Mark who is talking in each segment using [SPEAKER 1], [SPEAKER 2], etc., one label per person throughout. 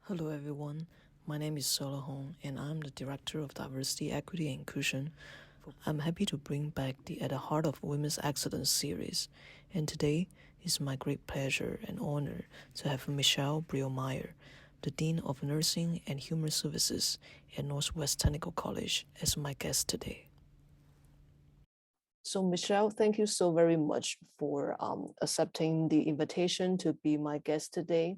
[SPEAKER 1] Hello everyone, my name is Sola Hong and I'm the Director of Diversity, Equity and Inclusion. I'm happy to bring back the At the Heart of Women's Excellence series, and today it's my great pleasure and honor to have Michele Brielmaire, the Dean of Nursing and Human Services at Northwest Technical College, as my guest today. So Michele, thank you so very much for accepting the invitation to be my guest today.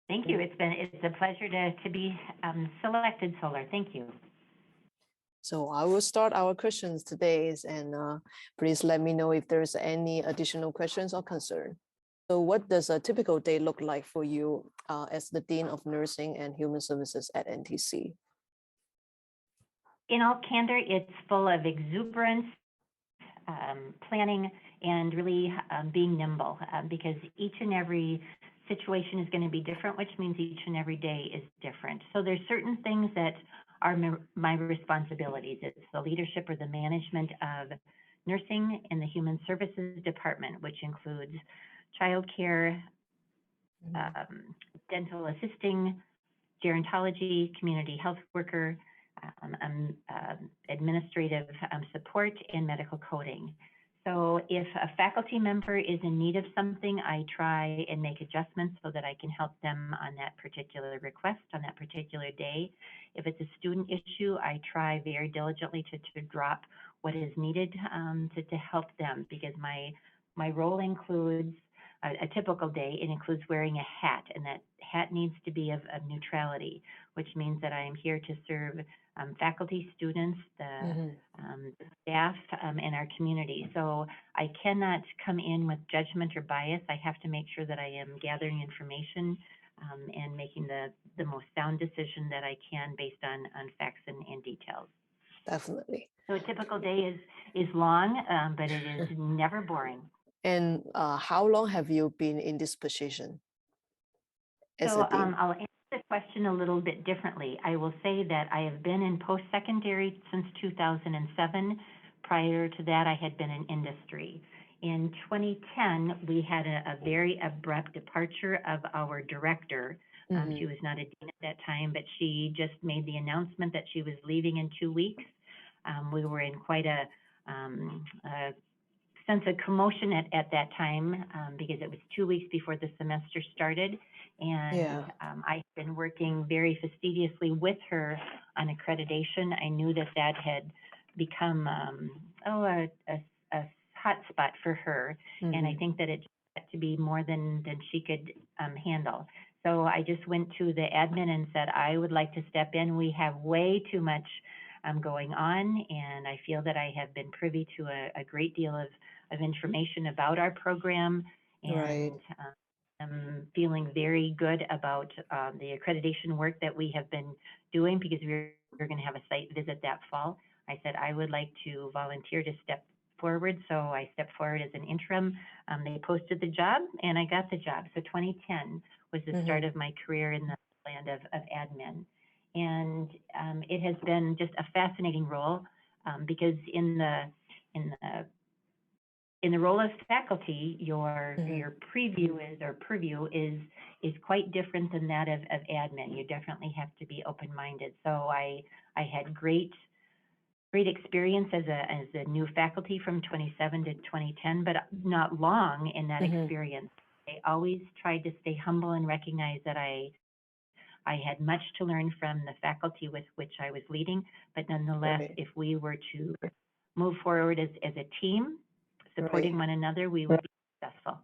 [SPEAKER 2] Thank you. It's a pleasure to be selected, Solar. Thank you.
[SPEAKER 1] So I will start our questions today, and please let me know if there's any additional questions or concern. So what does a typical day look like for you as the Dean of Nursing and Human Services at NTC?
[SPEAKER 2] In all candor, it's full of exuberance, planning, and really being nimble because each and every situation is going to be different, which means each and every day is different. So there's certain things that are my responsibilities. It's the leadership or the management of nursing in the Human Services Department, which includes childcare, dental assisting, gerontology, community health worker, administrative support, and medical coding. So if a faculty member is in need of something, I try and make adjustments so that I can help them on that particular request on that particular day. If it's a student issue, I try very diligently to drop what is needed to help them, because my role includes a typical day. It includes wearing a hat, and that hat needs to be of neutrality, which means that I am here to serve faculty, students, the staff, and our community. So I cannot come in with judgment or bias. I have to make sure that I am gathering information and making the most sound decision that I can based on facts and details.
[SPEAKER 1] Definitely.
[SPEAKER 2] So a typical day is long, but it is never boring.
[SPEAKER 1] And how long have you been in this position?
[SPEAKER 2] So I'll answer the question a little bit differently. I will say that I have been in post-secondary since 2007. Prior to that, I had been in industry. In 2010, we had a very abrupt departure of our director. She was not a dean at that time, but she just made the announcement that she was leaving in 2 weeks. We were in quite a sense of commotion at that time because it was 2 weeks before the semester started. And I've been working very fastidiously with her on accreditation. I knew that had become a hot spot for her. And I think that it had to be more than she could handle. So I just went to the admin and said, I would like to step in. We have way too much going on, and I feel that I have been privy to a great deal of information about our program, and I'm feeling very good about the accreditation work that we have been doing, because we're going to have a site visit that fall. I said I would like to volunteer to step forward, so I stepped forward as an interim. They posted the job, and I got the job. So 2010 was the start of my career in the land of admin. And it has been just a fascinating role because in the role of faculty, your purview is quite different than that of admin. You definitely have to be open-minded. So I had great experience as a new faculty from 2007 to 2010, but not long in that experience. I always tried to stay humble and recognize that I had much to learn from the faculty with which I was leading, but nonetheless, if we were to move forward as a team, supporting one another, we would be successful.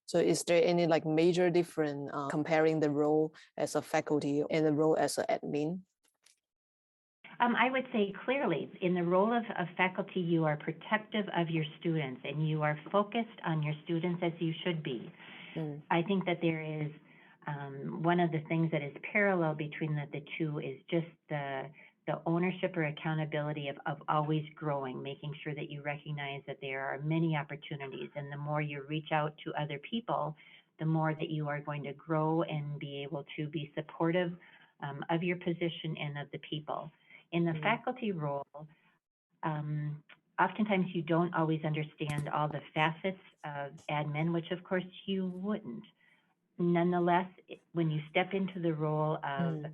[SPEAKER 1] So is there any major difference comparing the role as a faculty and the role as an admin?
[SPEAKER 2] I would say clearly, in the role of faculty, you are protective of your students and you are focused on your students as you should be. I think that there is one of the things that is parallel between the two is just the ownership or accountability of always growing, making sure that you recognize that there are many opportunities, and the more you reach out to other people, the more that you are going to grow and be able to be supportive of your position and of the people. In the faculty role, oftentimes you don't always understand all the facets of admin, which of course you wouldn't. Nonetheless, when you step into the role of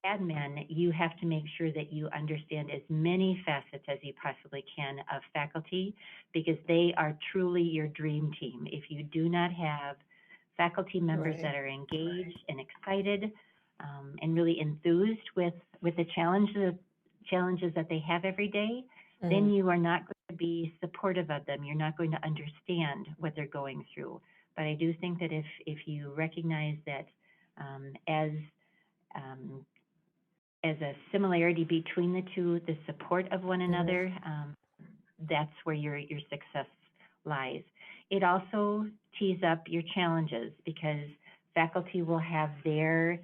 [SPEAKER 2] admin, you have to make sure that you understand as many facets as you possibly can of faculty, because they are truly your dream team. If you do not have faculty members that are engaged and excited, and really enthused with the challenges that they have every day, then you are not going to be supportive of them. You're not going to understand what they're going through. But I do think that if you recognize that um, as a similarity between the two, the support of one another, that's where your success lies. It also tees up your challenges, because faculty will have their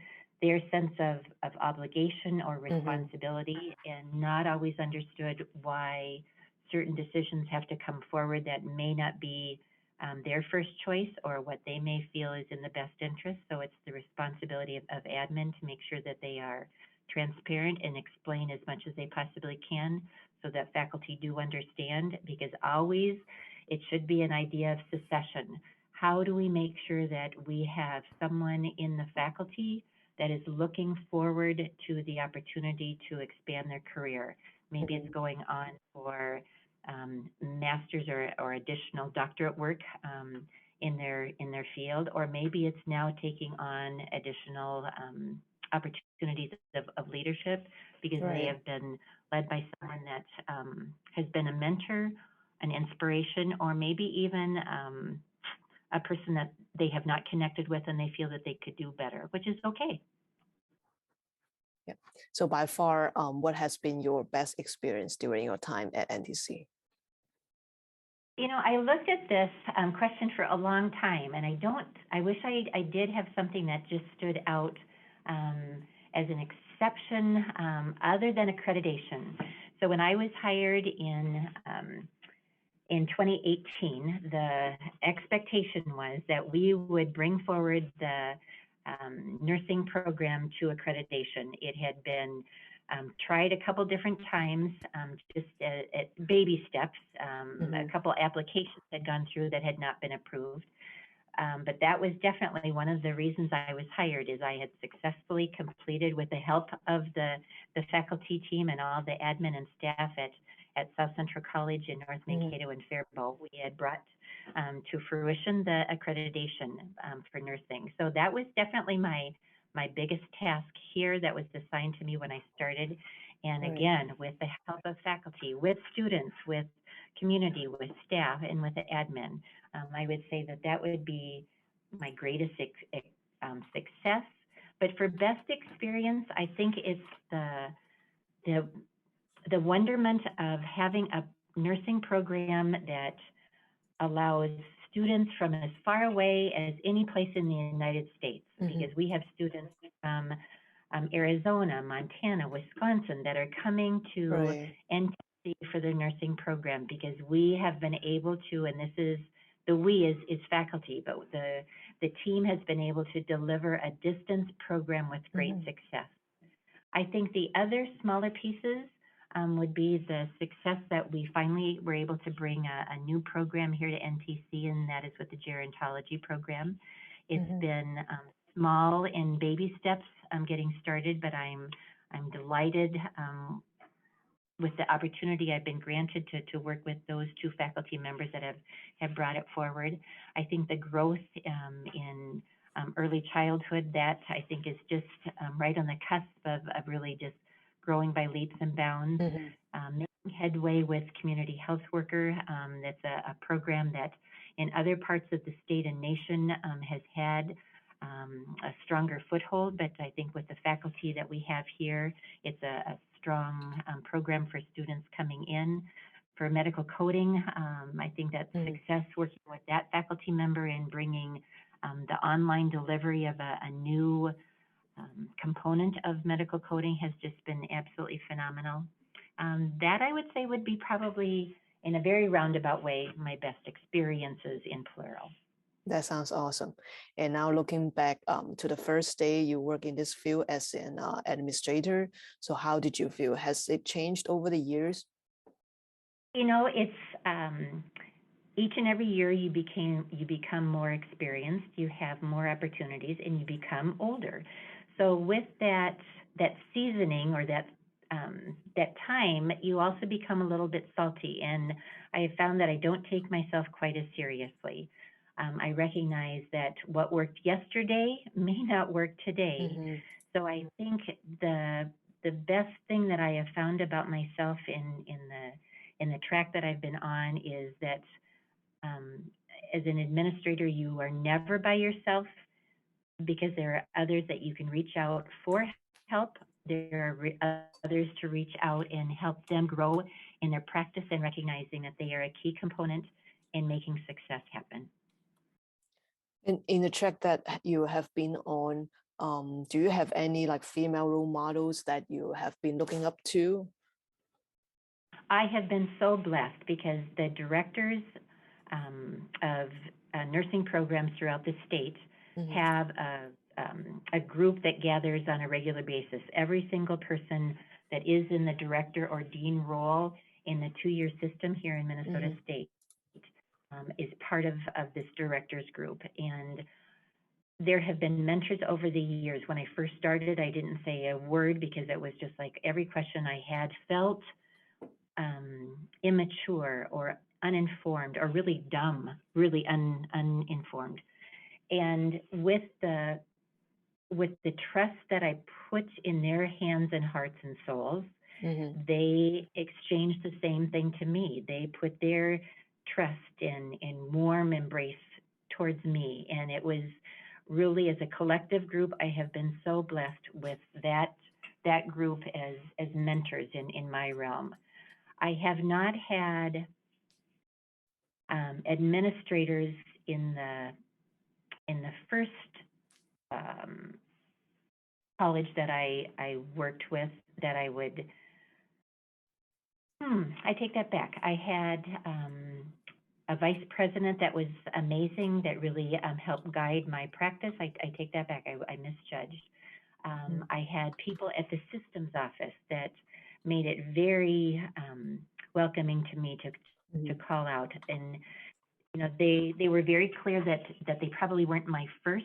[SPEAKER 2] sense of obligation or responsibility, and not always understood why certain decisions have to come forward that may not be their first choice or what they may feel is in the best interest. So it's the responsibility of admin to make sure that they are transparent and explain as much as they possibly can, so that faculty do understand, because always it should be an idea of succession. How do we make sure that we have someone in the faculty that is looking forward to the opportunity to expand their career? Maybe it's going on for master's or additional doctorate work in their field, or maybe it's now taking on additional opportunities of leadership, because they have been led by someone that has been a mentor, an inspiration, or maybe even a person that they have not connected with and they feel that they could do better, which is okay.
[SPEAKER 1] Yeah. So by far, what has been your best experience during your time at NTC?
[SPEAKER 2] You know, I looked at this question for a long time, and I wish I did have something that just stood out as an exception other than accreditation. So when I was hired in 2018, the expectation was that we would bring forward the nursing program to accreditation. It had been tried a couple different times, just at baby steps. A couple applications had gone through that had not been approved. But that was definitely one of the reasons I was hired, is I had successfully completed, with the help of the faculty team and all the admin and staff at South Central College in North Mankato and Faribault, we had brought to fruition the accreditation for nursing. So that was definitely my biggest task here that was assigned to me when I started. And again, with the help of faculty, with students, with community, with staff, and with the admin, I would say that would be my greatest success. But for best experience, I think it's the wonderment of having a nursing program that allows students from as far away as any place in the United States, because we have students from Arizona, Montana, Wisconsin that are coming to NTC for their nursing program, because we have been able to, and this is the we is faculty, but the team has been able to deliver a distance program with great success. I think the other smaller pieces would be the success that we finally were able to bring a new program here to NTC, and that is with the gerontology program. It's been small in baby steps getting started, but I'm delighted with the opportunity I've been granted to work with those two faculty members that have brought it forward. I think the growth in early childhood, that I think is just right on the cusp of really just growing by leaps and bounds. Making headway with community health worker. That's a program that in other parts of the state and nation has had a stronger foothold, but I think with the faculty that we have here, it's a strong program for students coming in. For medical coding, I think that success working with that faculty member in bringing the online delivery of a new component of medical coding has just been absolutely phenomenal. That I would say would be probably, in a very roundabout way, my best experiences in plural.
[SPEAKER 1] That sounds awesome. And now looking back to the first day you work in this field as an administrator, so how did you feel? Has it changed over the years?
[SPEAKER 2] You know, each and every year you become more experienced, you have more opportunities, and you become older. So with that seasoning, or that time, you also become a little bit salty. And I have found that I don't take myself quite as seriously. I recognize that what worked yesterday may not work today.
[SPEAKER 1] Mm-hmm.
[SPEAKER 2] So I think the best thing that I have found about myself in the track that I've been on is that, um, as an administrator, you are never by yourself, because there are others that you can reach out for help. There are others to reach out and help them grow in their practice, and recognizing that they are a key component in making success happen.
[SPEAKER 1] And in the track that you have been on, do you have any like female role models that you have been looking up to?
[SPEAKER 2] I have been so blessed because the directors of nursing programs throughout the state
[SPEAKER 1] Mm-hmm.
[SPEAKER 2] have a group that gathers on a regular basis. Every single person that is in the director or dean role in the 2-year system here in Minnesota
[SPEAKER 1] Mm-hmm.
[SPEAKER 2] State is part of this directors group. And there have been mentors over the years. When I first started, I didn't say a word because it was just like every question I had felt immature or uninformed, or really dumb, really uninformed. And with the trust that I put in their hands and hearts and souls,
[SPEAKER 1] Mm-hmm.
[SPEAKER 2] they exchanged the same thing to me. They put their trust in warm embrace towards me, and it was really, as a collective group, I have been so blessed with that group as mentors in my realm. I have not had administrators in the first um, college that I worked with that I would. I take that back. I had a vice president that was amazing, that really helped guide my practice. I take that back. I misjudged. I had people at the systems office that made it very welcoming to me to call out. And they were very clear that they probably weren't my first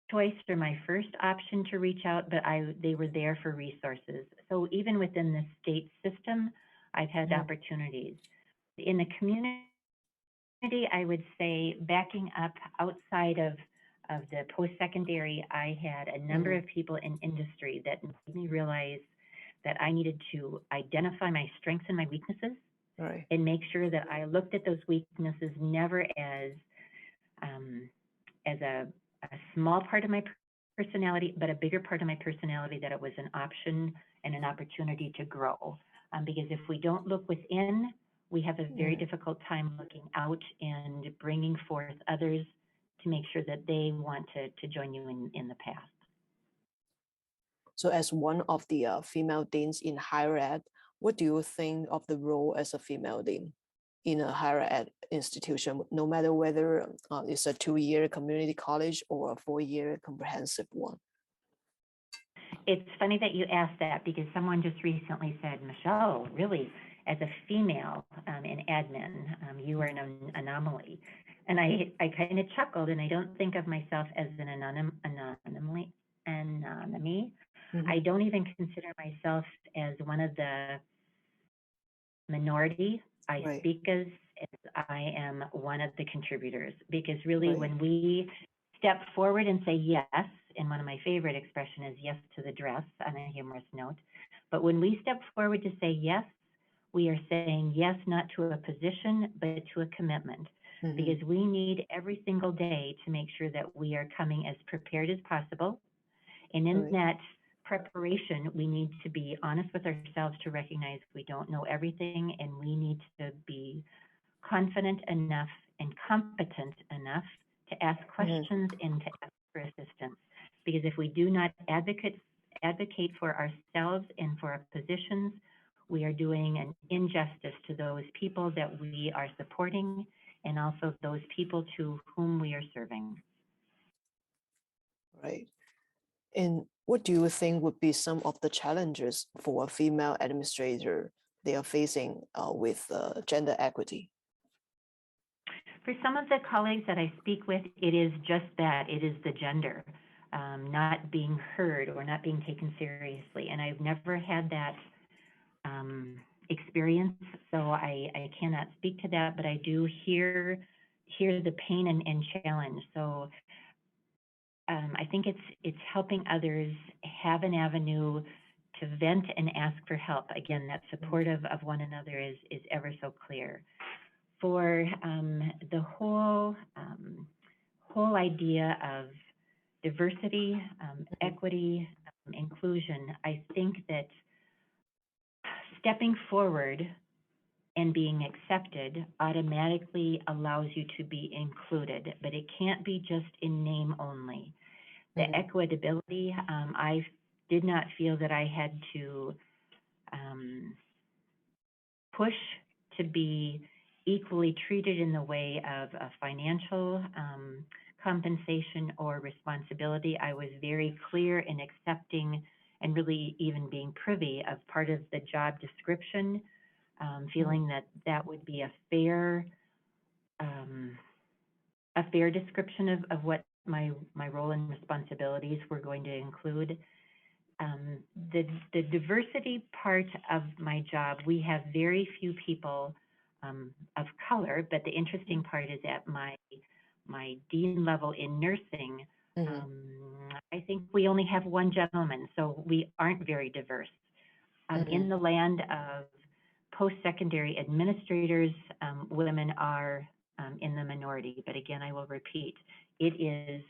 [SPEAKER 2] choice or my first option to reach out, but they were there for resources. So even within the state system, I've had opportunities. In the community, I would say, backing up outside of the post-secondary, I had a number of people in industry that made me realize that I needed to identify my strengths and my weaknesses,
[SPEAKER 1] Right.
[SPEAKER 2] and make sure that I looked at those weaknesses never as a small part of my personality, but a bigger part of my personality, that it was an option and an opportunity to grow. Because if we don't look within, we have a very difficult time looking out and bringing forth others to make sure that they want to join you in the path.
[SPEAKER 1] So as one of the female deans in higher ed, what do you think of the role as a female dean in a higher ed institution, no matter whether it's a 2-year community college or a 4-year comprehensive one?
[SPEAKER 2] It's funny that you asked that, because someone just recently said, Michelle, really, as a female in admin, you are an anomaly. And I kind of chuckled, and I don't think of myself as an anomaly. I don't even consider myself as one of the minority. I speak as I am one of the contributors, because really when we step forward and say yes, and one of my favorite expressions is yes to the dress, on a humorous note, but when we step forward to say yes, we are saying yes not to a position, but to a commitment, because we need every single day to make sure that we are coming as prepared as possible. And in that preparation, we need to be honest with ourselves to recognize we don't know everything, and we need to be confident enough and competent enough to ask questions and to ask for assistance. Because if we do not advocate for ourselves and for our positions, we are doing an injustice to those people that we are supporting, and also those people to whom we are serving.
[SPEAKER 1] Right. And what do you think would be some of the challenges for a female administrator they are facing with gender equity?
[SPEAKER 2] For some of the colleagues that I speak with, it is just that. It is the gender, not being heard or not being taken seriously. And I've never had that experience, so I cannot speak to that, but I do hear the pain and challenge. So I think it's helping others have an avenue to vent and ask for help. Again, that supportive of one another is ever so clear. For the whole idea of diversity, equity, inclusion, I think that stepping forward and being accepted automatically allows you to be included, but it can't be just in name only. The equitability, I did not feel that I had to push to be equally treated in the way of a financial compensation or responsibility. I was very clear in accepting and really even being privy of part of the job description, feeling that that would be a fair description of what my role and responsibilities were going to include. The diversity part of my job, we have very few people of color, but the interesting part is at my dean level in nursing, I think we only have one gentleman, so we aren't very diverse. In the land of post-secondary administrators, women are in the minority, but again, I will repeat, it is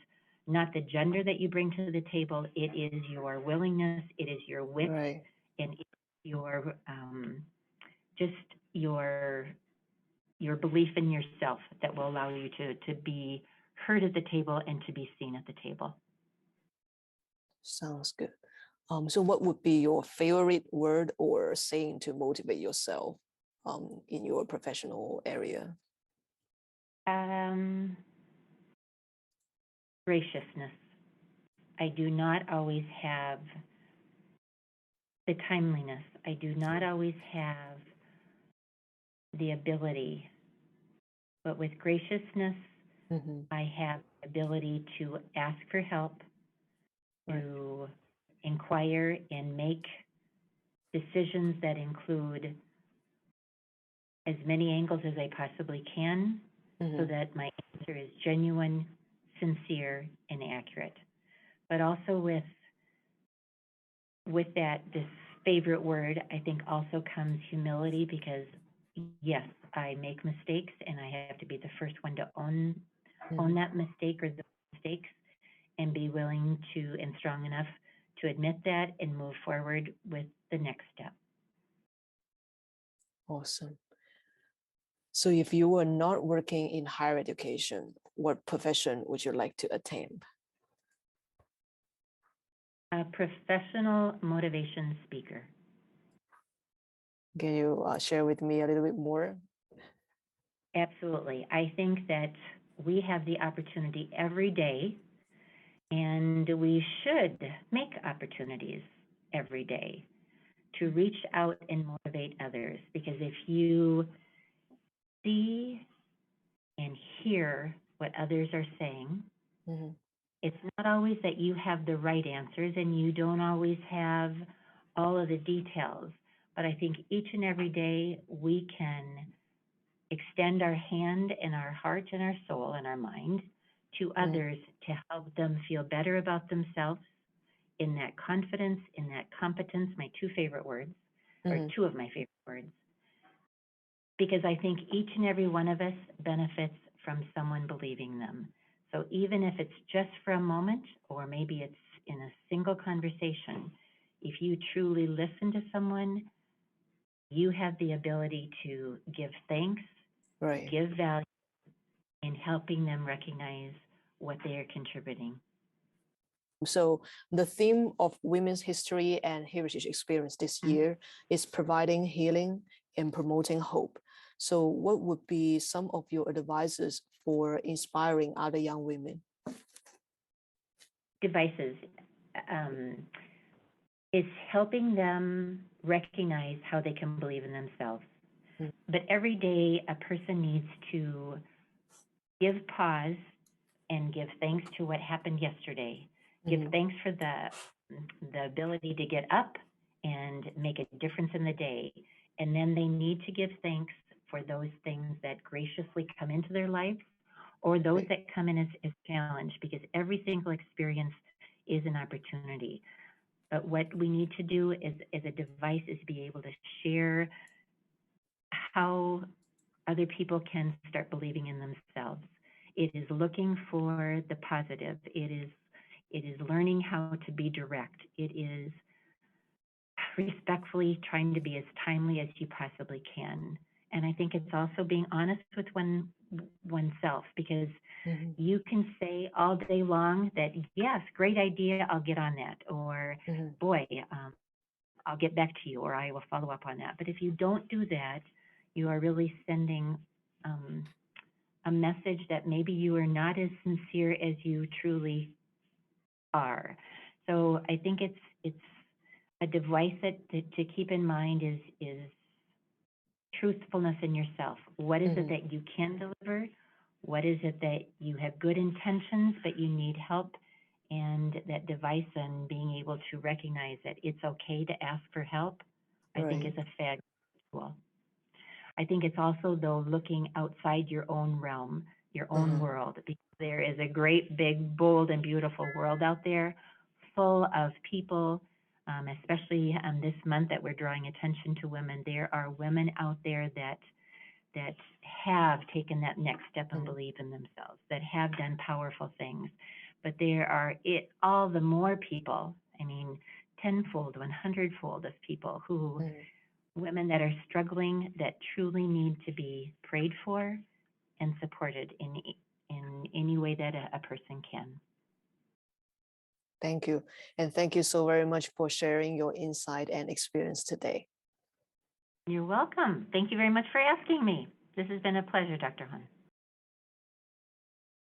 [SPEAKER 2] not the gender that you bring to the table, it is your willingness, it is your wit,
[SPEAKER 1] Right.
[SPEAKER 2] and it's your just your belief in yourself that will allow you to be heard at the table and to be seen at the table.
[SPEAKER 1] Sounds good. So what would be your favorite word or saying to motivate yourself in your professional area?
[SPEAKER 2] Graciousness. I do not always have the timeliness. I do not always have the ability, but with graciousness, I have the ability to ask for help, to inquire and make decisions that include as many angles as I possibly can, so that my answer is genuine, sincere, and accurate. But also with that, this favorite word, I think also comes humility, because yes, I make mistakes and I have to be the first one to own that mistake or the mistakes, and be willing to and strong enough to admit that and move forward with the next step.
[SPEAKER 1] Awesome. So if you were not working in higher education, what profession would you like to attain?
[SPEAKER 2] A professional motivation speaker.
[SPEAKER 1] Can you share with me a little bit more?
[SPEAKER 2] Absolutely. I think that we have the opportunity every day, and we should make opportunities every day to reach out and motivate others. Because if you see and hear what others are saying, it's not always that you have the right answers and you don't always have all of the details, but I think each and every day we can extend our hand and our heart and our soul and our mind to others to help them feel better about themselves, in that confidence, in that competence, my two favorite words, or two of my favorite words, because I think each and every one of us benefits from someone believing them. So even if it's just for a moment, or maybe it's in a single conversation, if you truly listen to someone, you have the ability to give thanks, give value, in helping them recognize what they are contributing.
[SPEAKER 1] So the theme of Women's History and Heritage Experience this year is providing healing and promoting hope. So what would be some of your advices for inspiring other young women?
[SPEAKER 2] Devices is helping them recognize how they can believe in themselves. But every day a person needs to give pause and give thanks to what happened yesterday. Give thanks for the ability to get up and make a difference in the day. And then they need to give thanks for those things that graciously come into their lives or those that come in as challenge, because every single experience is an opportunity. But what we need to do as a device is be able to share how other people can start believing in themselves. It is looking for the positive. It is learning how to be direct. It is respectfully trying to be as timely as you possibly can. And I think it's also being honest with oneself, because you can say all day long that, yes, great idea, I'll get on that, or boy, I'll get back to you, or I will follow up on that. But if you don't do that, you are really sending a message that maybe you are not as sincere as you truly are. So I think it's a device that to keep in mind is truthfulness in yourself. What is it that you can deliver? What is it that you have good intentions but you need help? And that device and being able to recognize that it's okay to ask for help, I think is a fabulous tool. I think it's also, though, looking outside your own realm, your own world, because there is a great, big, bold, and beautiful world out there full of people, especially this month that we're drawing attention to women. There are women out there that have taken that next step and believe in themselves, that have done powerful things. But there are all the more people, I mean, tenfold, 100-fold of people who, women that are struggling, that truly need to be prayed for and supported in any way that a person can.
[SPEAKER 1] Thank you. And thank you so very much for sharing your insight and experience today.
[SPEAKER 2] You're welcome. Thank you very much for asking me. This has been a pleasure, Dr. Hun.